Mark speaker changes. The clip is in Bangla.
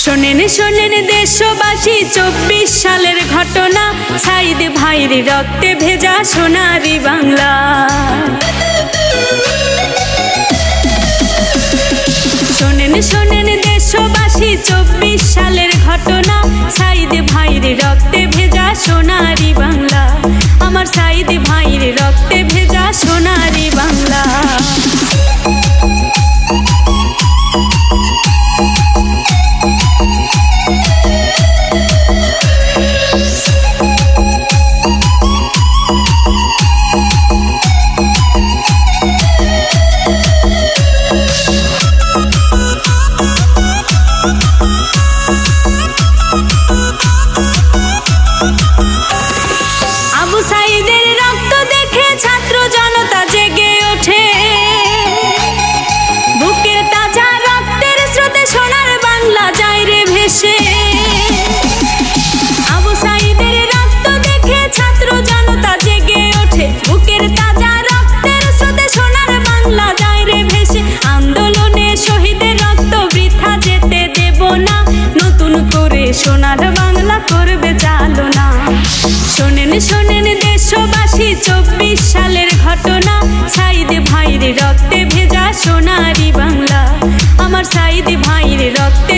Speaker 1: শোনেন শোনেন দেশবাসী, 24 সালের ঘটনা, সাইদ ভাইয়ের রক্তে ভেজা সোনারি বাংলা। শোনেন শোনেন দেশবাসী, 24 সালের ঘটনা, সাইদ ভাইয়ের রক্তে ভেজা সোনারি বাংলা। আমার সাইদ ভাইয়ের রক্তে ভেজা সোনারি বাংলা। আবু সাইদের রক্ত দেখে ছাত্র জনতা জেগে ওঠে, বুকের তাজা রক্তের স্রোতে সোনার বাংলা যায় রে ভেসে। আবু সাইদের রক্ত দেখে ছাত্র জনতা জেগে ওঠে, বুকের তাজা রক্তের স্রোতে সোনার বাংলা যায় রে ভেসে। আন্দোলনে শহীদের রক্ত বৃথা যেতে দেব না, নতুন করে সোনার বাংলা করবে চালনা। শোনেন শোনেন দেশবাসী, 24 সালের ঘটনা, সাইদ ভাইয়ের রক্তে ভেজা সোনারি বাংলা। আমার সাইদ ভাইয়ের রক্তে